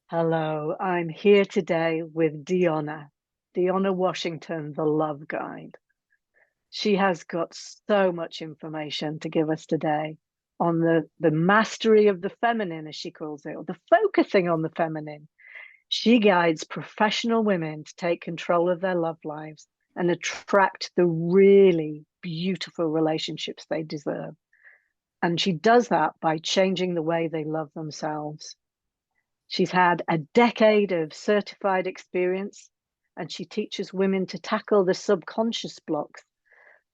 Hello, I'm here today with Deanna Washington, the Love Guide. She has got so much information to give us today on the mastery of the feminine, as she calls it, or the focusing on the feminine. She guides professional women to take control of their love lives and attract the really beautiful relationships they deserve. And she does that by changing the way they love themselves. She's had a decade of certified experience, and she teaches women to tackle the subconscious blocks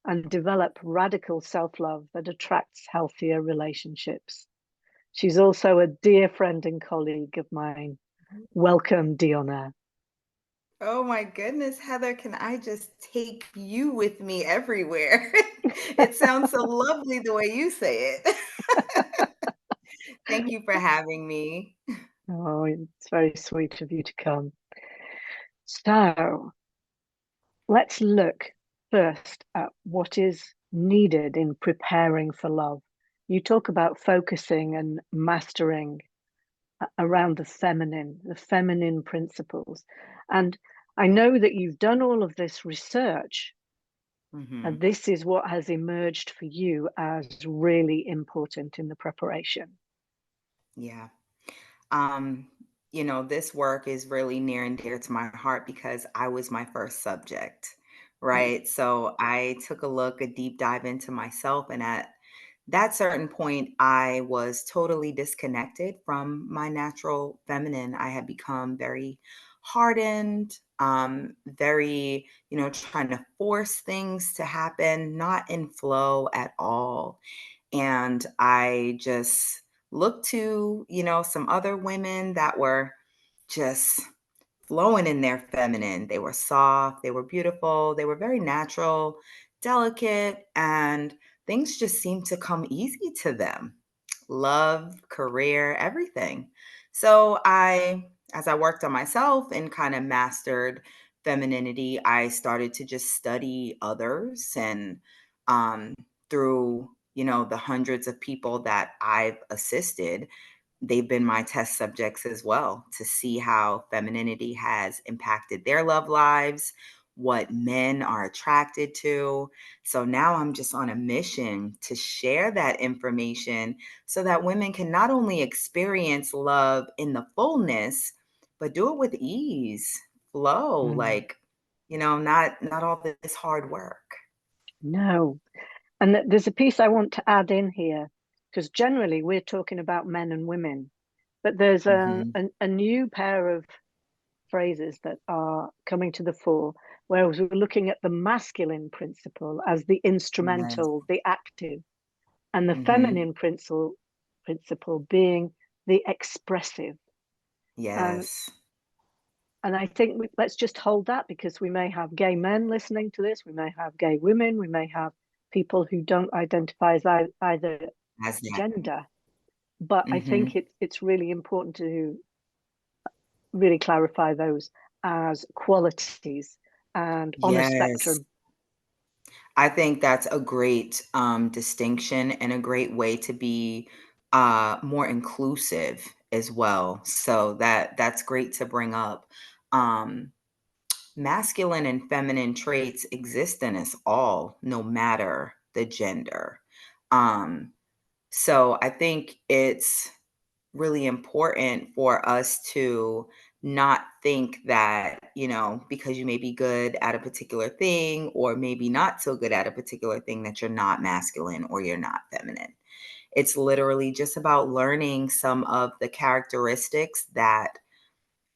and develop radical self love that attracts healthier relationships. She's also a dear friend and colleague of mine. Welcome, Diona. Oh my goodness, Heather, can I just take you with me everywhere? It sounds so lovely the way you say it. Thank you for having me. Oh, it's very sweet of you to come. So let's look first at what is needed in preparing for love. You talk about focusing and mastering around the feminine principles. And I know that you've done all of this research, and Mhm. this is what has emerged for you as really important in the preparation. Yeah. Um, this work is really near and dear to my heart because I was my first subject, Mm, right? So I took a deep dive into myself, and at that certain point, I was totally disconnected from my natural feminine. I had become very hardened, very, trying to force things to happen, not in flow at all. And I just looked to, some other women that were just flowing in their feminine. They were soft, they were beautiful, they were very natural, delicate, and things just seemed to come easy to them. Love, career, everything. So as I worked on myself and kind of mastered femininity, I started to just study others and um, through, the hundreds of people that I've assisted, they've been my test subjects as well to see how femininity has impacted their love lives, what men are attracted to. So now I'm just on a mission to share that information so that women can not only experience love in the fullness, but do it with ease, flow, mm. like, not all this hard work. No. And there's a piece I want to add in here, because generally we're talking about men and women, but there's Mhm. a new pair of phrases that are coming to the fore, whereas we're looking at the masculine principle as the Yes. instrumental, the active, and the Mhm. feminine principle being the expressive. And Yes. and I think let's just hold that, because we may have gay men listening to this, we may have gay women, we may have people who don't identify as either As that. gender. But I think Mhm. it's really important to really clarify those as qualities and on a Yes. spectrum. I think that's a great distinction and a great way to be more inclusive as well. So that's great to bring up. Um, Masculine and feminine traits exist in us all, no matter the gender. Um, so I think it's really important for us to not think that, because you may be good at a particular thing or maybe not so good at a particular thing, that you're not masculine or you're not feminine. It's literally just about learning some of the characteristics that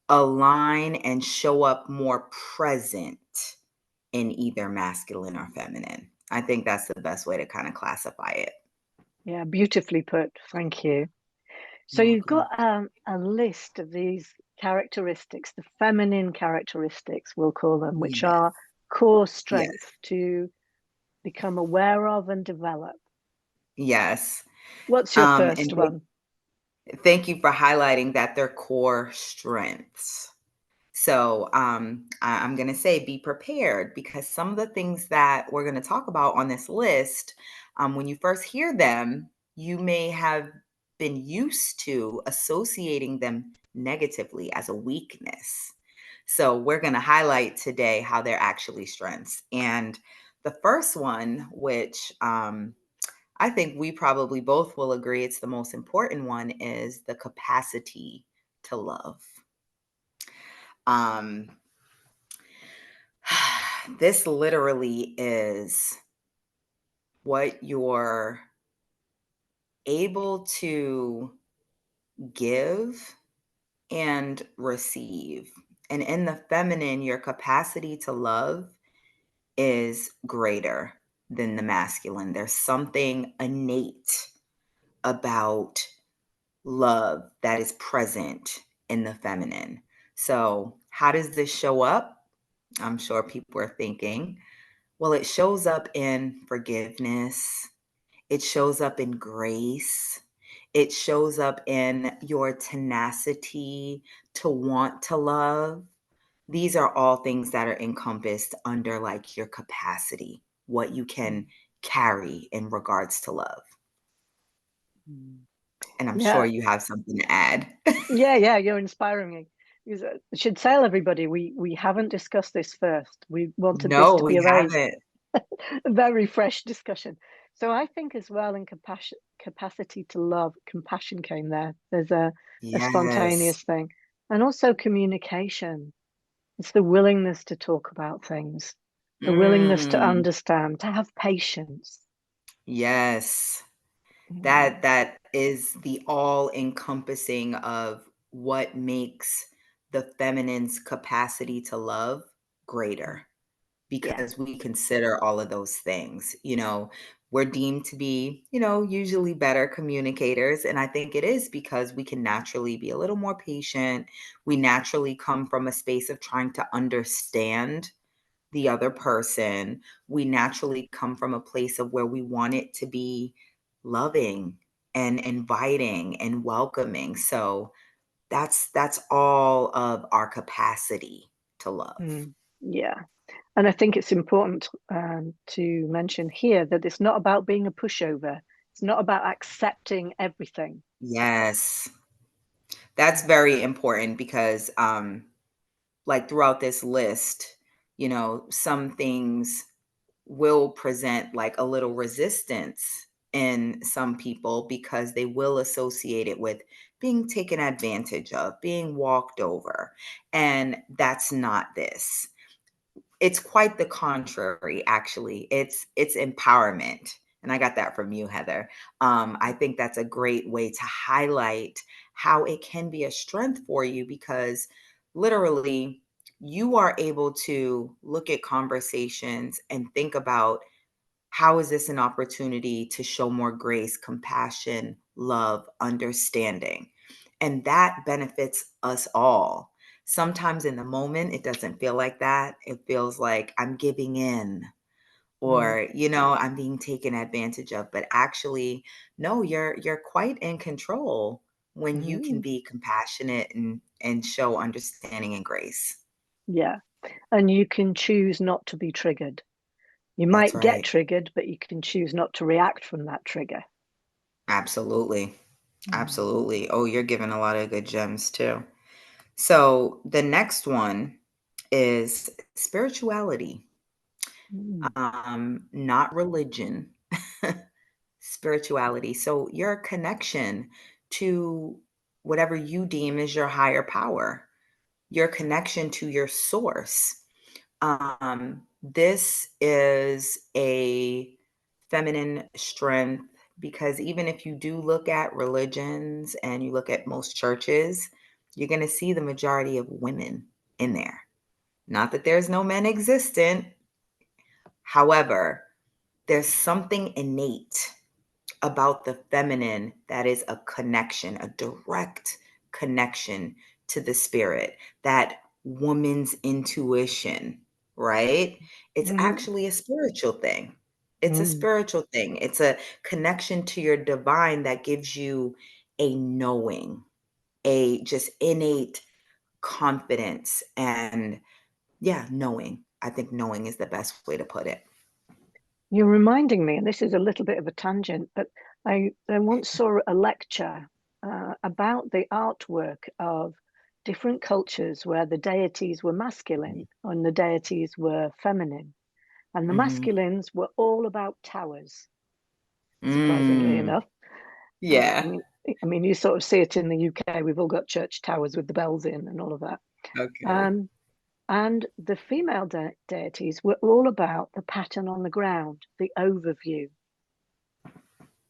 align and show up more present in either masculine or feminine. I think that's the best way to kind of classify it. Yeah, beautifully put. Thank you. So You're you've welcome. got a list of these characteristics, the feminine characteristics, we'll call them, which Yes. are core Yes. strengths to become aware of and develop. Yes. What's your And first one? thank you for highlighting that they're core strengths. So I'm going to say be prepared because some of the things that we're going to talk about on this list, when you first hear them, you may have been used to associating them negatively as a weakness. So, we're going to highlight today how they're actually strengths. And the first one, which I think we probably both will agree it's the most important one, is the capacity to love. Um, this literally is what you're able to give and receive. And in the feminine, your capacity to love is greater than the masculine. There's something innate about love that is present in the feminine. So, how does this show up? I'm sure people are thinking, well, it shows up in forgiveness, it shows up in grace, it shows up in your tenacity to want to love. These are all things that are encompassed under like your capacity, what you can Mm. carry in regards to love. Mm. And I'm sure Yeah, you have something to add. yeah, you're inspiring me. Because I should tell everybody we haven't discussed this first. We wanted this No, to be we haven't. a very fresh discussion. So I think as well in compassion, capacity to love, compassion came there. There's a Yes. spontaneous thing, and also communication. It's the willingness to talk about things, the willingness to Mm, understand, to have patience. yes. Mm, That is the all encompassing of what makes the feminine's capacity to love mm, greater, yeah. because we consider all of those things. We're deemed to be, usually better communicators. And I think it is because we can naturally be a little more patient. We naturally come from a space of trying to understand the other person. We naturally come from a place of where we want it to be loving and inviting and welcoming. So that's all of our capacity to love. Mm, yeah. And I think it's important to mention here that it's not about being a pushover. It's not about accepting everything. Yes. That's Mm, very important because like throughout this list, some things will present like a little resistance in some people because they will associate it with being taken advantage of, being walked over. And that's not this. It's quite the contrary, actually. It's empowerment. And I got that from you, Heather. I think that's a great way to highlight how it can be a strength for you because literally you are able to look at conversations and think about how is this an opportunity to show more grace, compassion, love, understanding? And that benefits us all. Sometimes in the moment, it doesn't feel like that. It feels like I'm giving in mm, or, I'm being taken advantage of. But actually, no, you're quite in control when you can mm. be compassionate and show understanding and grace. Yeah. And you can choose not to be triggered. You That's might get right. triggered, but you can choose not to react from that trigger. Absolutely. Mm, Absolutely. Oh, you're giving a lot of good gems too. So the next one is spirituality, mm, not religion, spirituality. So your connection to whatever you deem is your higher power, your connection to your source. This is a feminine strength because even if you do look at religions and you look at most churches, you're going to see the majority of women in there. Not that there's no men existent. However, there's something innate about the feminine that is a connection, a direct connection to the spirit, that woman's intuition, right? It's mm, actually a spiritual thing. It's a mm. spiritual thing. It's a connection to your divine that gives you a knowing, a just innate confidence and yeah, knowing. I think knowing is the best way to put it. You're reminding me, and this is a little bit of a tangent, but I once saw a lecture about the artwork of different cultures where the deities were masculine and the deities were feminine. And the Mhm. masculines were all about towers, surprisingly Mm. enough. I Yeah. mean, you sort of see it in the UK. We've all got church towers with the bells in and all of that. Okay. Um, and the female deities were all about the pattern on the ground, the overview.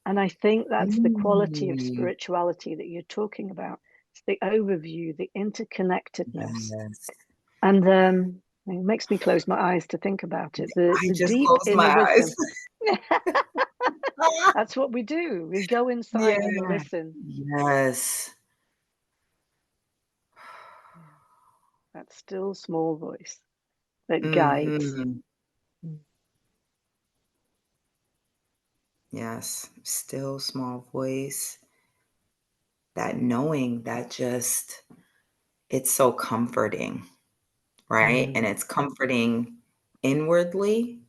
And I think that's the quality of Mm. spirituality that you're talking about. It's the overview, the interconnectedness. Yes. And it makes me close my eyes to think about it. I The just deep closed inner my eyes. wisdom. That's what we do. We go Yeah. inside and we listen. Yes. Yeah. That still small voice that guides. Mhm. Mm. Yes. Still small voice. That knowing that just it's so comforting, right? Mm. And it's comforting inwardly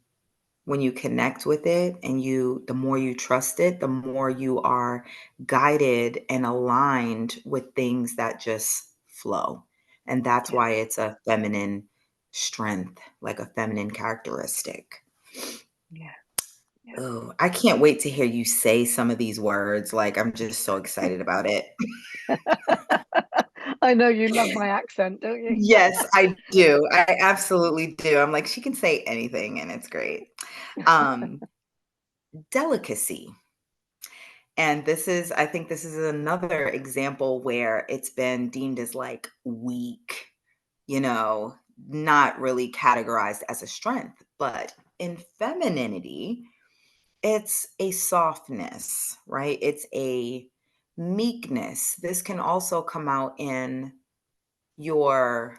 when you connect with it and the more you trust it, the more you are guided and aligned with things that just flow. And that's Yeah, why it's a feminine strength, like a feminine characteristic. yeah, yeah. Oh, I can't wait to hear you say some of these words. Like, I'm just so excited about it. I know you love my accent, don't you? Yes, I do. I absolutely do. I'm like, she can say anything and it's great. Um, Delicacy. And I think this is another example where it's been deemed as like weak, you know, not really categorized as a strength. But in femininity, it's a softness, right? It's a meekness. This can also come out in your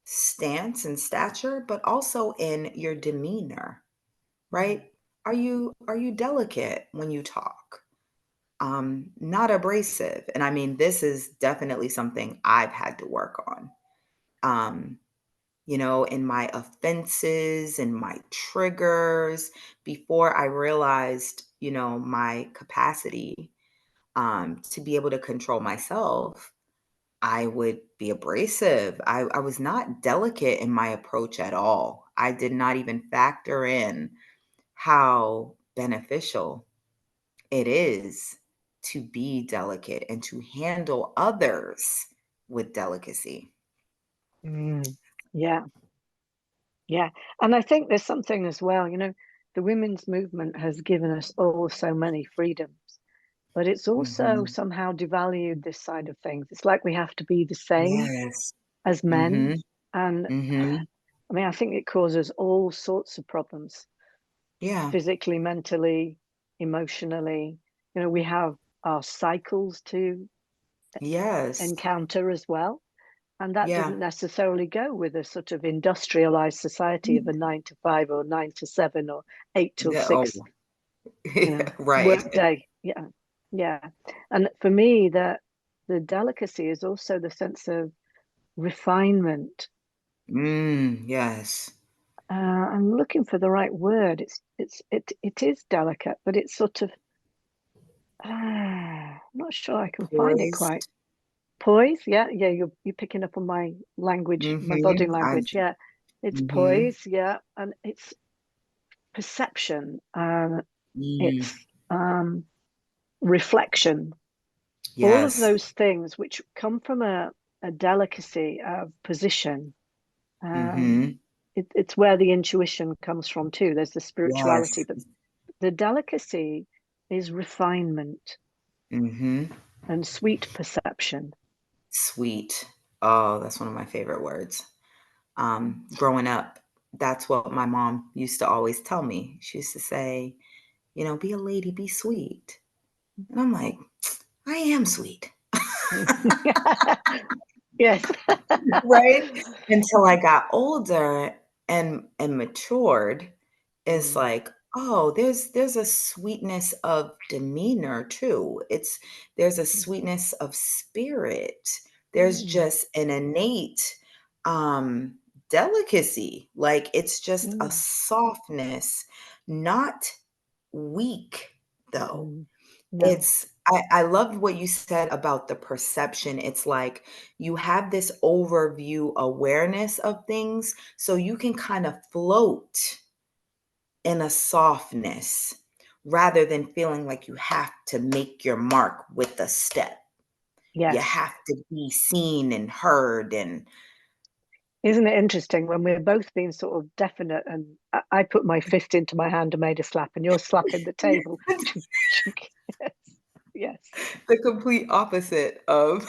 stance and stature, but also in your demeanor, Mm. right? Are you delicate when you talk? Not abrasive. And I mean, this is definitely something I've had to work on. Um, in my offenses and my triggers before I realized, my capacity to be able to control myself, I would be abrasive. I was not delicate in my approach at all. I did not even factor in how beneficial it is to be delicate and to handle others with delicacy. Mm. Yeah, yeah. And I think there's something as well, the women's movement has given us all so many freedoms, but it's also Mhm. somehow devalued this side of things. It's like we have to be the same Yes. as men. Mhm. And Mhm. I mean, I think it causes all sorts of problems Yeah. physically, mentally, emotionally. We have our cycles to Yes. encounter as well. And that Yeah. doesn't necessarily go with a sort of industrialized society of a 9 to 5 or 9 to 7 or 8 till 6, Oh, right. work day. Yeah. Yeah. And for me, the delicacy is also the sense of refinement. Yes. I'm looking for the right word. It is delicate, but it's sort of I'm not sure I can find it Poised. quite. Poise, yeah, yeah. You're picking up on my language, my body Mhm. language. Yeah, it's Mhm. poise. Yeah, and it's perception. Mm. It's reflection. All of Yes. those things which come from a delicacy of position. Um, Mhm. it's where the intuition comes from too. There's the Yes. spirituality, but the delicacy is refinement Mhm. and sweet perception. Sweet. Oh, that's one of my favorite words. Growing up, that's what my mom used to always tell me. She used to say, be a lady, be sweet. And I'm like, I am sweet. Yes. Right? Until I got older and matured, it's Mm, like, oh, there's a sweetness of demeanor too. There's a sweetness of spirit. There's mm, just an innate delicacy. Like it's just a mm, softness, not weak though. mm, No. I loved what you said about the perception. It's like you have this overview awareness of things, so you can kind of float in a softness rather than feeling like you have to make your mark with a step. You Yes. have to be seen and heard and Isn't it interesting when we're both being sort of definite and I put my fist into my hand and made a slap and you're slapping the table. Chunk, chunk. Yes. Yes. the complete opposite of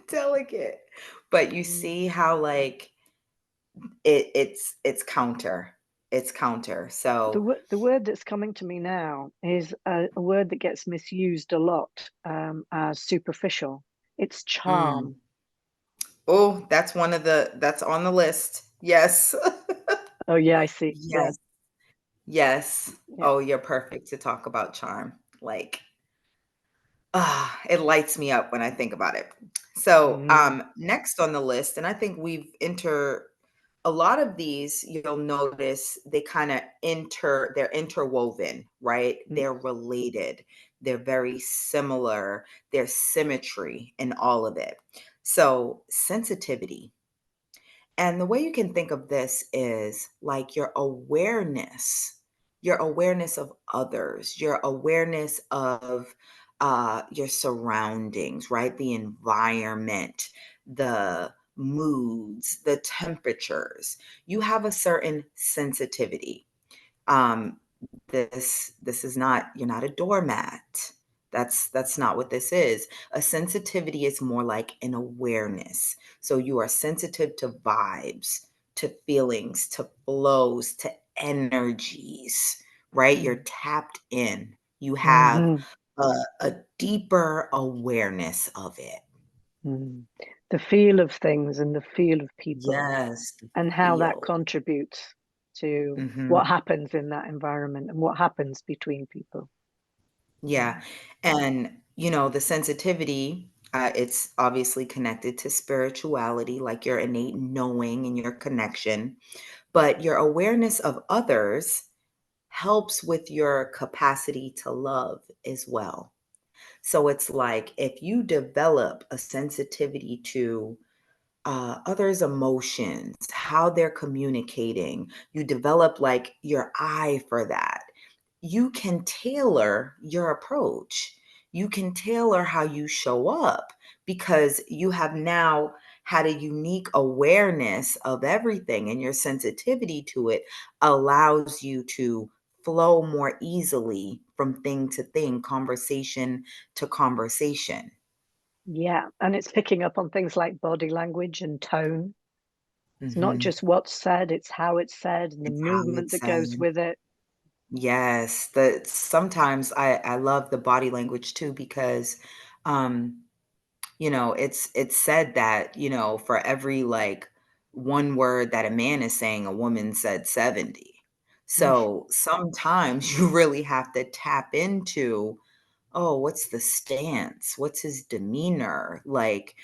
delicate. But you Mm. see how like it's counter. It's counter. So The word that's coming to me now is a word that gets misused a lot as superficial. It's mm. charm. Oh, that's on the list. Yes. Oh yeah, I see. Yeah, Yes. Yes. yeah. Oh, you're perfect to talk about charm. Like, it lights me up when I think about it. So, Mm, next on the list, and I think we've inter a lot of these, you'll notice they kind of they're interwoven, right? mm, They're related. They're very similar. There's symmetry in all of it. So, sensitivity. And the way you can think of this is like your awareness of others, your awareness of your surroundings, right? The environment, the moods, the temperatures. You have a certain sensitivity. Um, this is not, you're not a doormat. That's not what this is. A sensitivity is more like an awareness. So you are sensitive to vibes, to feelings, to flows, to energies, right? You're mm, tapped in. You have mhm, a deeper awareness of it. mm. The feel of things and the feel of people Yes, the and how that feel. contributes to Mhm. what happens in that environment and what happens between people. Yeah. Mm, And, the sensitivity, it's obviously connected to spirituality, like your innate knowing and your connection, but your awareness of others helps with your capacity to love as well. So it's like if you develop a sensitivity to others' emotions, how they're communicating, you develop like your eye for that. You can tailor your approach. You can tailor how you show up because you have now had a unique awareness of everything, and your sensitivity to it allows you to flow more easily from thing to thing, conversation to conversation. yeah, and it's picking up on things like body language and tone. It's not Mhm. just what's said, it's how it's said and the It's how movement it's that goes said. with it. Yes, the sometimes I love the body language too because um it's said that, for every like one word that a man is saying, a woman said 70. Mm, So sometimes you really have to tap into, oh, what's the stance? What's his demeanor? Like,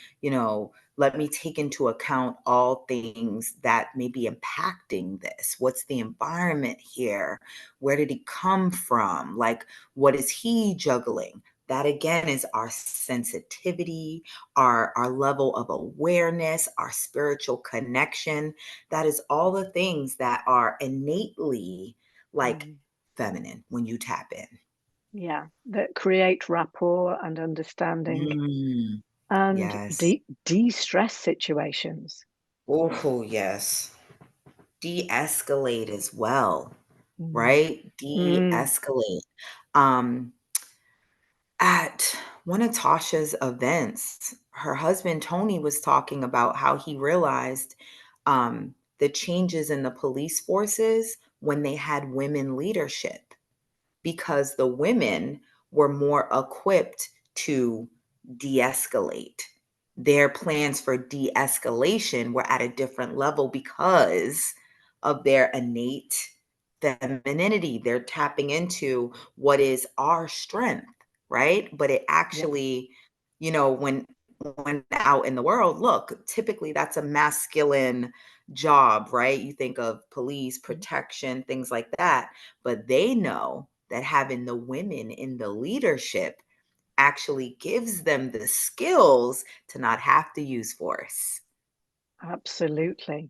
let me take into account all things that may be impacting this. What's the environment here? Where did he come from? Like, what is he juggling? That again is our sensitivity, our level of awareness, our spiritual connection. That is all the things that are innately like mm. feminine when you tap in. Yeah, that create rapport and understanding Mm, and yes. de-stress situations. Oh, yes. De-escalate as well, Mm, right? mm, De-escalate. Um, at one of Tasha's events, her husband Tony was talking about how he realized the changes in the police forces when they had women leadership because the women were more equipped to de escalate. Their plans for de escalation were at a different level because of their innate femininity. They're tapping into what is our strength, right? But it yeah. actually, when out in the world, look, typically that's a masculine job, right? You think of police Mm, protection, things like that, but they know that having the women in the leadership actually gives them the skills to not have to use force. Absolutely.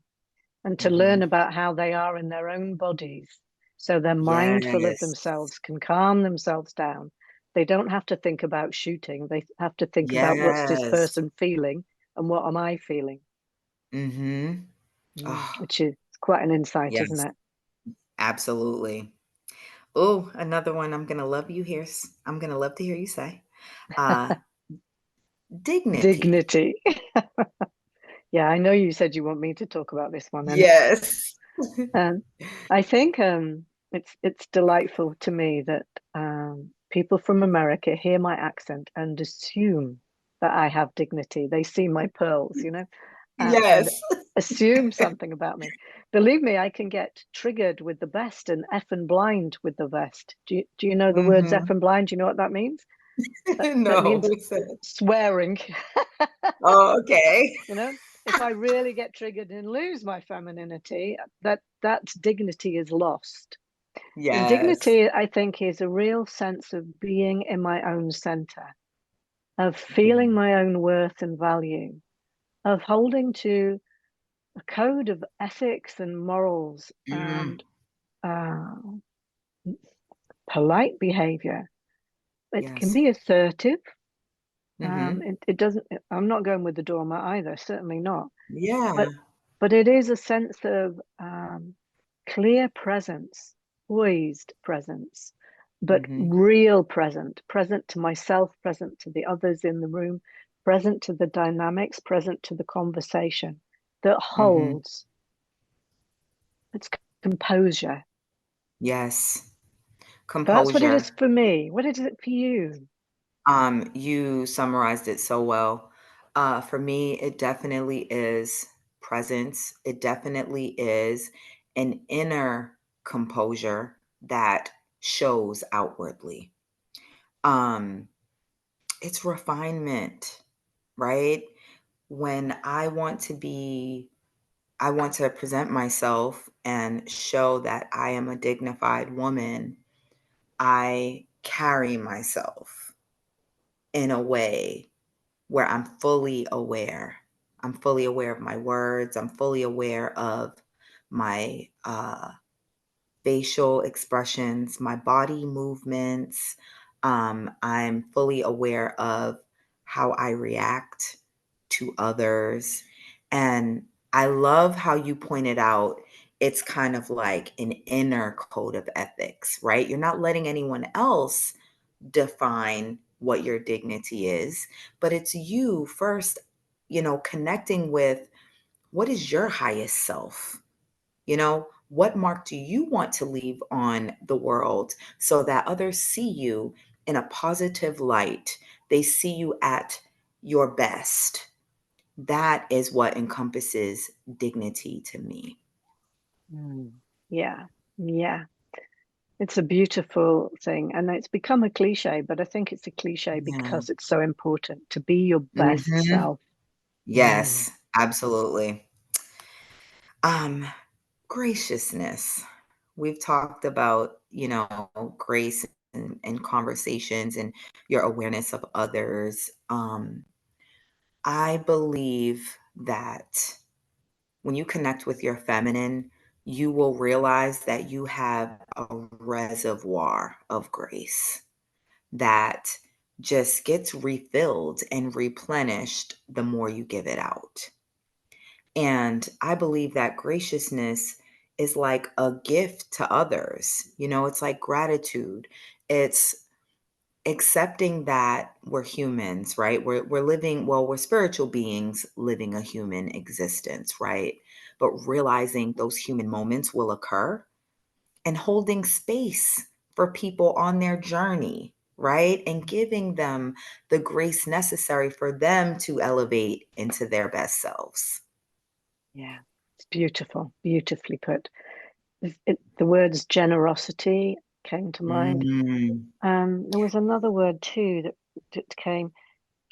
And to learn Mhm. about how they are in their own bodies. So they're mindful of Yes. themselves, can calm themselves down. They don't have to think about shooting. They have to think about what's this Yes. person feeling and what am I feeling, Mhm. Oh, which is quite an insight, isn't yes, it? absolutely. Oh, another one I'm gonna love to hear you say. Uh, dignity. Dignity. Yeah, I know you said you want me to talk about this one, and Yes. I think it's delightful to me that people from America hear my accent and assume that I have dignity. They see my pearls, and Yes. assume something about me. Believe me, I can get triggered with the best and effing blind with the best. Do you know the words Mhm. effing blind? Do you know what that means? That No, means what's that? swearing. Oh, okay. You know, if I really get triggered and lose my femininity, that dignity is lost. And Yes. dignity, I think, is a real sense of being in my own center, of feeling Mhm. my own worth and value, of holding to a code of ethics and morals Mm, and uh, polite behavior. It can yes. be assertive. Mhm. It doesn't. I'm not going with the doormat either. Certainly not. Yeah. But but it is a sense of clear presence, poised presence, but Mhm. real present to myself, present to the others in the room, present to the dynamics, present to the conversation that Mhm. holds its composure. Yes. So that's what it is Composure. for me. What is it for you? You summarized it so well. For me, it definitely is presence. It definitely is an inner composure that shows outwardly. Um, it's refinement, right? When I want to present myself and show that I am a dignified woman, I carry myself in a way where I'm fully aware. I'm fully aware of my words. I'm fully aware of my facial expressions, my body movements. I'm fully aware of how I react to others. And I love how you pointed out it's kind of like an inner code of ethics, right? You're not letting anyone else define what your dignity is, but it's you first, connecting with what is your highest self? What mark do you want to leave on the world so that others see you in a positive light? They see you at your best. That is what encompasses dignity to me. Mm. Yeah, yeah. It's a beautiful thing, and it's become a cliche, but I think it's a cliche Yeah. because it's so important to be your best Mhm. self. Mm. Yes, absolutely. Um, graciousness. We've talked about, grace and conversations and your awareness of others. I believe that when you connect with your feminine, you will realize that you have a reservoir of grace that just gets refilled and replenished the more you give it out. And I believe that graciousness is like a gift to others. It's like gratitude. It's accepting that we're humans, right? We're living, well, we're spiritual beings living a human existence, right? But realizing those human moments will occur and holding space for people on their journey, right? And giving them the grace necessary for them to elevate into their best selves. Yeah, it's beautiful, beautifully put. The words generosity came to mind. Mm, There was another word too that came.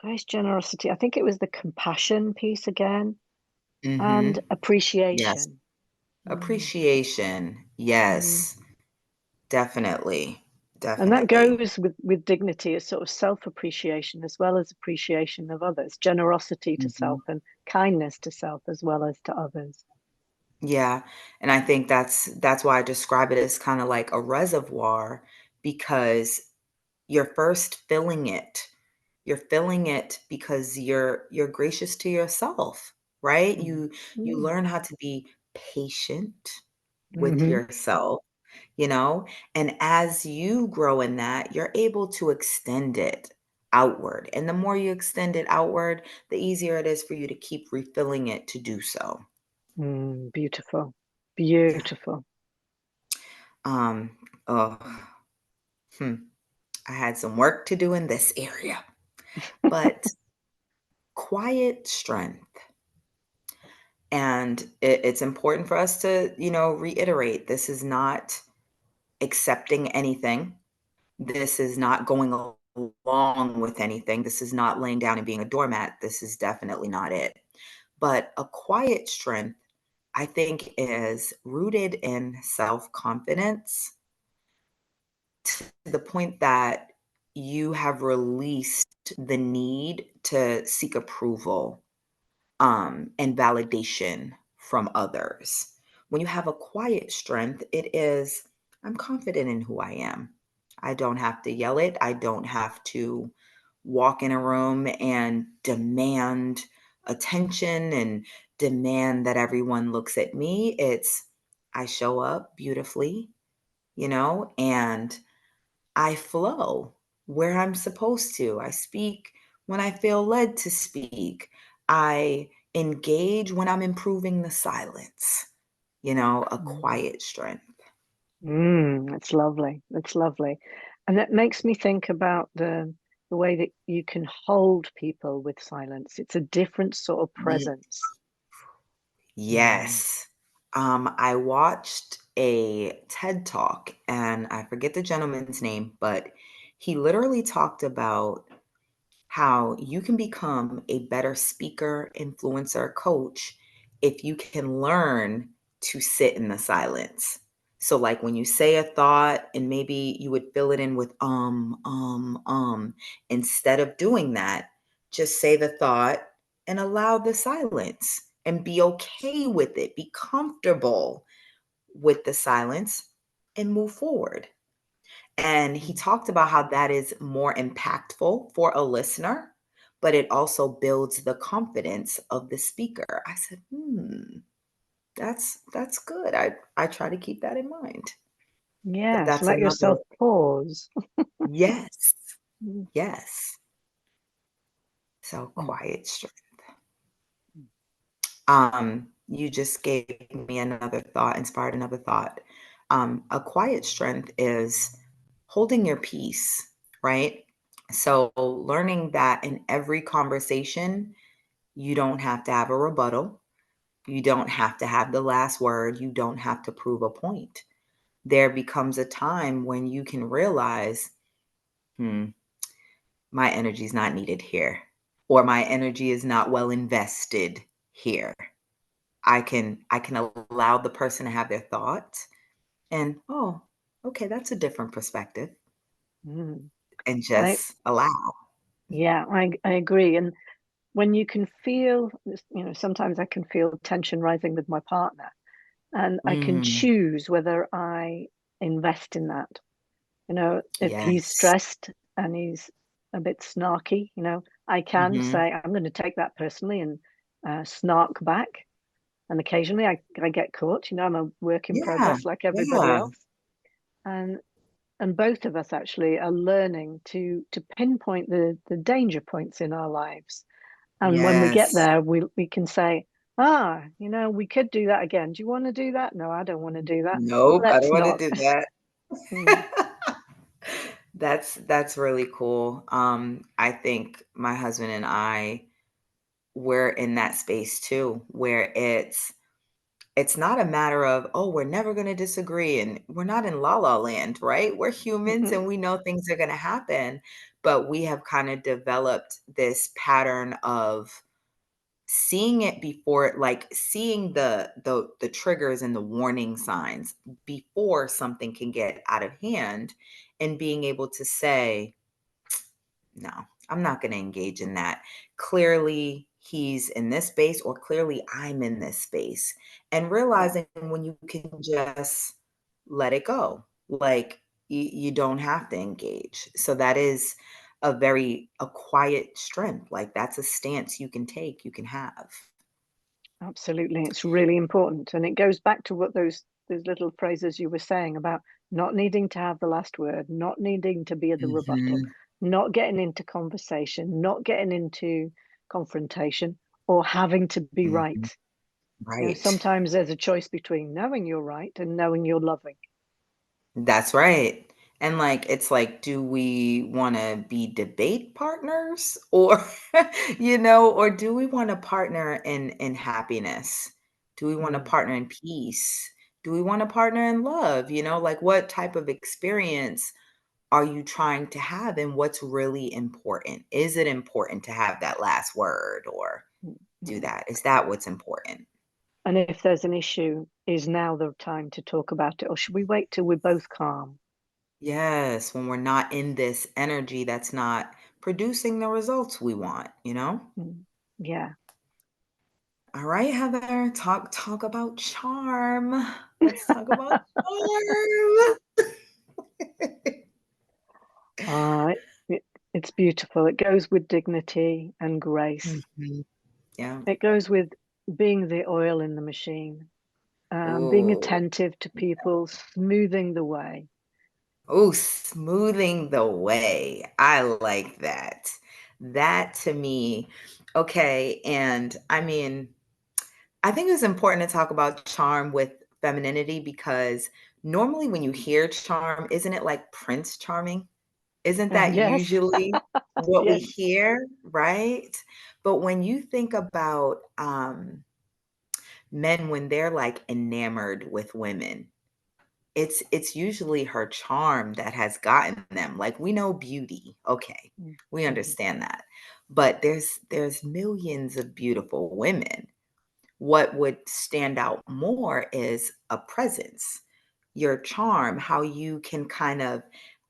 Grace, generosity. I think it was the compassion piece again, and mhm. Yes. appreciation. Mm, Appreciation. mm, Yes, definitely. And that Definitely. goes with dignity, as sort of self-appreciation as well as appreciation of others, generosity to Mhm. self and kindness to self as well as to others. Yeah, and I think that's why I describe it as kinda like a reservoir because you're first filling it. You're filling it because you're gracious to yourself, right? Mm. You Mm. learn how to be patient with Hmm. yourself, you know? And as you grow in that, you're able to extend it outward. And the more you extend it outward, the easier it is for you to keep refilling it to do so. Mm, beautiful, Yeah. beautiful. Um, oh, hmm, I had some work to do in this area, but quiet strength. And it's important for us to, reiterate this is not accepting anything. This is not going along with anything. This is not laying down and being a doormat. This is definitely not it. But a quiet strength, I think, is rooted in self confidence to the point that you have released the need to seek approval and validation from others. When you have a quiet strength, it is, I'm confident in who I am. I don't have to yell it. I don't have to walk in a room and demand attention and demand that everyone looks at me. It's, I show up beautifully, and I flow where I'm supposed to. I speak when I feel led to speak. I engage when I'm improving the silence, a Mm. quiet strength. Mm, it's lovely. It's lovely. And that makes me think about the way that you can hold people with silence. It's a different sort of Ye- presence. Mm. Yes. I watched a TED talk and I forget the gentleman's name, but he literally talked about how you can become a better speaker, influencer, coach if you can learn to sit in the silence. So, like when you say a thought and maybe you would fill it in with, instead of doing that, just say the thought and allow the silence and be okay with it. Be comfortable with the silence and move forward. And he Mm. talked about how that is more impactful for a listener, but it also builds the confidence of the speaker. I said, that's good. I try to keep that in mind. Yes, That's let another yourself pause. yes, Mm. yes. So Mm. quiet strength. You just gave me another thought, inspired another thought. A quiet strength is holding your peace, right? So, learning that in every conversation, you don't have to have a rebuttal. You don't have to have the last word. You don't have to prove a point. There becomes a time when you can realize, hmm, my energy is not needed here, or my energy is not well invested here. I can allow the person to have their thoughts and, "Oh, okay, that's a different perspective," Mm. and I just allow. Yeah, I agree. And when you can feel, sometimes I can feel tension rising with my partner, and I can Mm, choose whether I invest in that. If he's yes. stressed and he's a bit snarky, I can Mhm. say, I'm going to take that personally and snark back. And occasionally I get caught, I'm a work in Yeah, progress like everybody yeah, else. And both of us actually are learning to pinpoint the danger points in our lives. And when we get yes. there, we can say, we could do that again. Do you want to do that? No, I don't want to do that. Nope, I don't Let's wanna not. do that. Mm. That's really cool. I think my husband and I, we're in that space too, where it's not a matter of, "Oh, we're never gonna disagree," and we're not in la la land, right? We're humans and we know things are gonna happen, but we have kinda developed this pattern of seeing it before, like, seeing the triggers and the warning signs before something can get out of hand, and being able to say, no, I'm not going to engage in that. Clearly, he's in this space, or clearly, I'm in this space. And Yeah, realizing when you can just let it go, like you don't have to engage. So that is a quiet strength. Like that's a stance you can take, you can have. absolutely. It's really important. And it goes back to what those little phrases you were saying about not needing to have the last word, not needing to be the rebuttal, Mhm, not getting into conversation, not getting into confrontation, or having to be right. mhm. You know, Right. sometimes there's a choice between knowing you're right and knowing you're loving. That's right. And, like, it's like, do we wanna be debate partners or, or do we wanna partner in happiness? Do we wanna Mm, partner in peace? Do we wanna partner in love? Like, what type of experience are you trying to have, and what's really important? Is it important to have that last word or mm, do mm. that? Is that what's important? And if there's an issue, is now the time to talk about it, or should we wait till we're both calm? Yes, when we're not in this energy that's not producing the results we want. Mm, yeah. All right, Heather, talk about charm. Let's talk about charm. It's beautiful. It goes with dignity and grace. Mhm. Yeah. It goes with being the oil in the machine, being Oh, attentive to people, smoothing the way. oh, smoothing the way. I like that. That to me, okay. And I mean, I think it's important to talk about charm with femininity because normally when you hear charm, isn't it like Prince Charming? Isn't that Yes, usually what we yes. hear, right? But when you think about men when they're like enamored with women, it's usually her charm that has gotten them. Like we know beauty, okay, Mm, we mm, understand that, but there's millions of beautiful women. What would stand out more is a presence, your charm, how you can kind of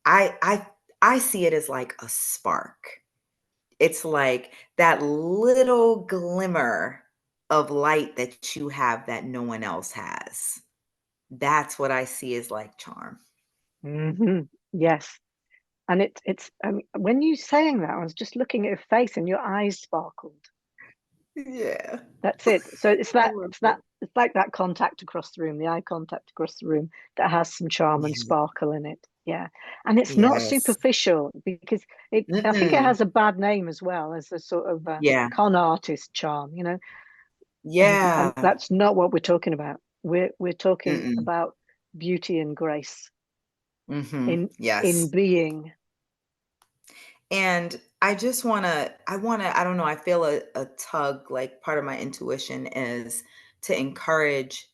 I I I see it as like a spark. It's like that little glimmer of light that you have that no one else has. That's what I see as like charm. Yes. And when you saying that, I was just looking at your face and your eyes sparkled. Yeah. That's it. So it's I that love it's it. that it's like that contact across the room, the eye contact across the room that has some charm and Yeah. sparkle in it. Yeah. And it's not Yes. superficial because I think it Mm-mm. has a bad name as well as a sort of Yeah. con artist charm, you know. And Yeah. that's not what we're talking about. We're talking Mm-mm. about beauty and grace Mm-hmm. in Yes. being. And I don't know, I feel a tug, like part of my intuition is to encourage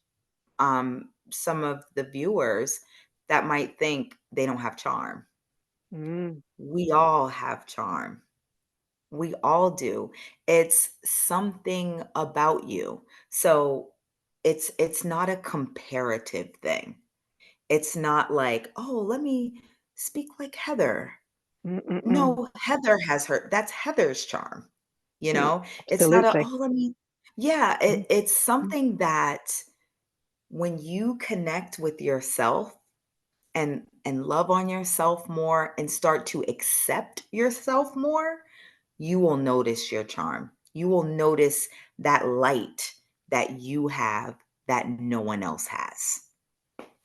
some of the viewers that might think they don't have charm. Mm, We all have charm. We all do. It's something about you. So it's not a comparative thing. It's not like, oh, let me speak like Heather. mm, mm, mm, No, Heather has her that's Heather's charm, you mm. know? It's not a, Absolutely. "Oh, let me." Yeah, Mm, it's mm. something that when you connect with yourself and love on yourself more and start to accept yourself more, you will notice your charm. You will notice that light that you have that no one else has.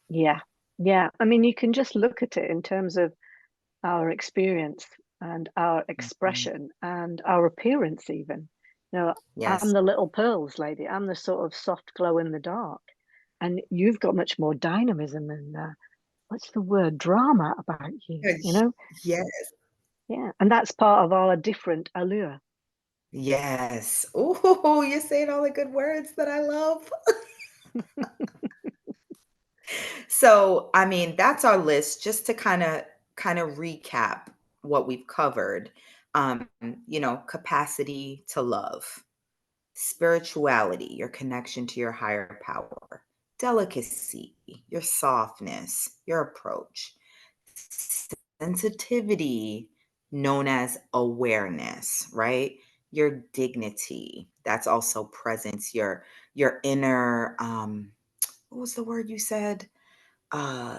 Yeah. Yeah. I mean, you can just look at it in terms of our experience and our Mhm. expression and our appearance, even. You know, I'm Yes. the little pearls lady. I'm the sort of soft glow in the dark. And you've got much more dynamism and what's the word? Drama about you, you know? Yes. Yeah. And that's part of our different allure. Yes. Oh, you're saying all the good words that I love. So, I mean, that's our list just to kind of recap what we've covered. Capacity to love, spirituality, your connection to your higher power, delicacy, your softness, your approach, sensitivity known as awareness, right? Your dignity, that's also presence, your inner what was the word you said? Uh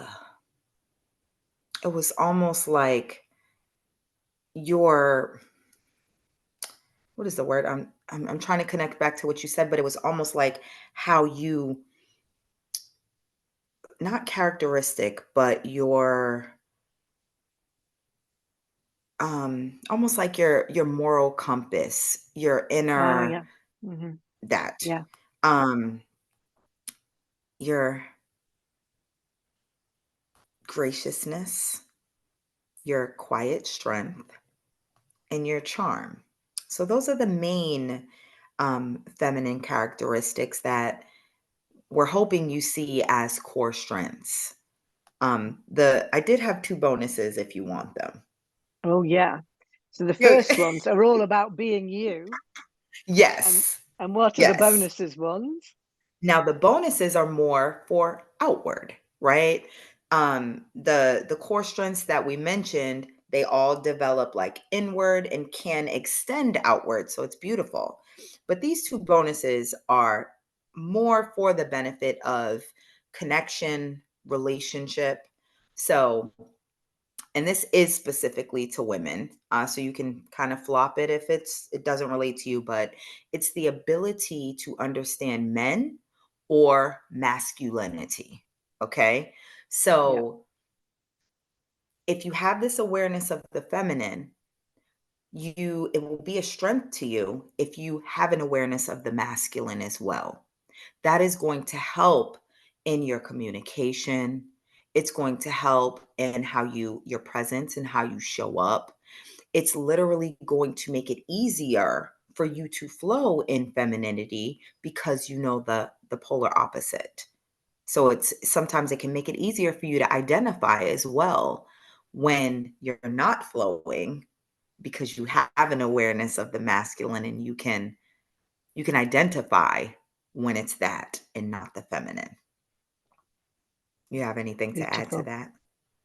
it was almost like your what is the word? I'm trying to connect back to what you said, but it was almost like how you not characteristic, but your almost like your moral compass, your Ah, inner yeah. Hmm. that. Yeah. Um your graciousness, your quiet strength, and your charm. So those are the main feminine characteristics that we're hoping you see as core strengths. The I did have two bonuses if you want them. Oh, yeah. So the Yeah. first ones are all about being you, and Yes. and what are the Yes. bonuses ones? Now the bonuses are more for outward, right? The core strengths that we mentioned, they all develop like inward and can extend outward, so it's beautiful. But these two bonuses are more for the benefit of connection, relationship. So and this is specifically to women, so you can kind of flop it if it doesn't relate to you, but it's the ability to understand men or masculinity. Okay, Yeah. so if you have this awareness of the feminine, it will be a strength to you if you have an awareness of the masculine as well. That is going to help in your communication. It's going to help in how your presence and how you show up. It's literally going to make it easier for you to flow in femininity because you know the polar opposite. So it's sometimes it can make it easier for you to identify as well when you're not flowing because you have an awareness of the masculine and you can identify when it's that and not the feminine. You have anything to add to Beautiful. that?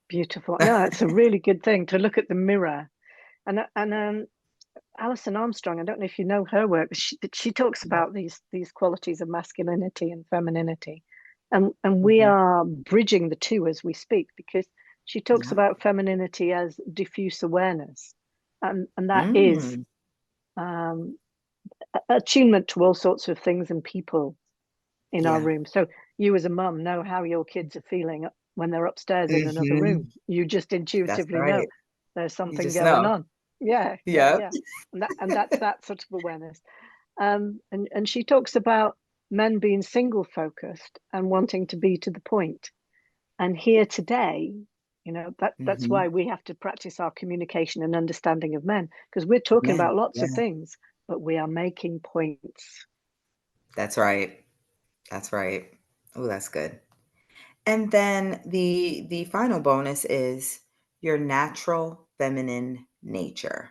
Beautiful. No, it's a really good thing to look at the mirror. And Alison Armstrong, I don't know if you know her work, but she talks No. about these qualities of masculinity and femininity. And we Mhm. are bridging the two as we speak, because she talks Yeah. about femininity as diffuse awareness. And that is Mm. um, attunement to all sorts of things and people in our Yeah. room. So you as a mum know how your kids are feeling when they're upstairs in another room. Mhm. You just That's intuitively know right. there's You something just going know. on. Yeah, yeah, Yeah. yeah. And that's that sort of awareness. And she talks about men being single focused and wanting to be to the point. And here today, that's Mhm. why we have to practice our communication and understanding of men, because we're talking Men. about lots of Yeah. things, but we are making points. That's right. That's right. Oh, that's good. And then the final bonus is your natural feminine nature.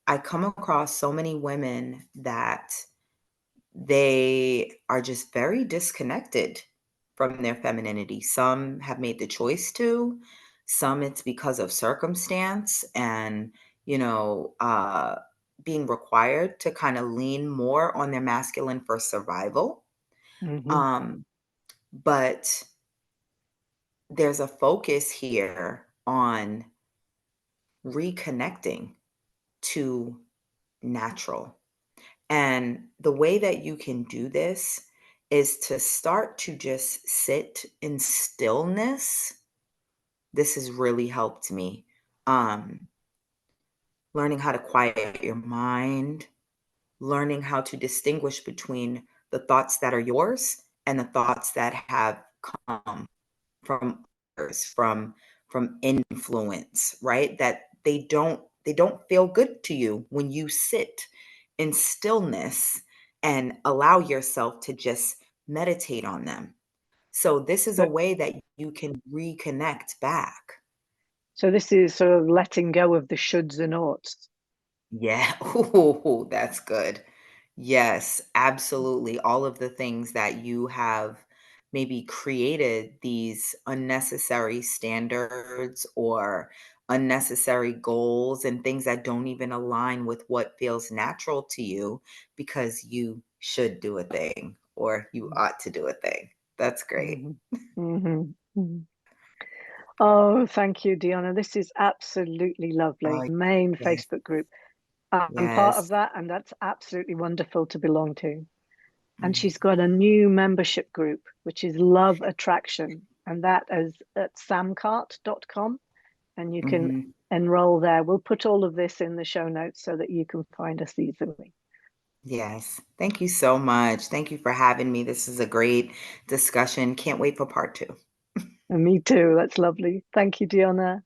I come across so many women that they are just very disconnected from their femininity. Some have made the choice to, some it's because of circumstance and, you know, being required to kind of lean more on their masculine for survival. Hmm. Um, but there's a focus here on reconnecting to natural. And the way that you can do this is to start to just sit in stillness. This has really helped me. Um, Learning how to quiet your mind, learning how to distinguish between the thoughts that are yours and the thoughts that have come from others, from influence, right? That they don't feel good to you when you sit in stillness and allow yourself to just meditate on them. So this is a So, way that you can reconnect back. so this is sort of letting go of the shoulds and oughts. Yeah. Ooh, that's good. Yes, absolutely. All of the things that you have maybe created these unnecessary standards or unnecessary goals and things that don't even align with what feels natural to you because you should do a thing or you ought to do a thing. That's great. Mhm. Mhm. Mhm. Oh, thank you, Deanna. This is absolutely lovely. Oh, Main yes. Facebook group. I'm part of Yes. that, and that's absolutely wonderful to belong to. And Mm, she's got a new membership group, which is Love Attraction, and that is at samcart.com, and you can mhm. enroll there. We'll put all of this in the show notes so that you can find us easily. Yes. Thank you so much. Thank you for having me. This is a great discussion. Can't wait for part two. And me too. That's lovely. Thank you, Diana.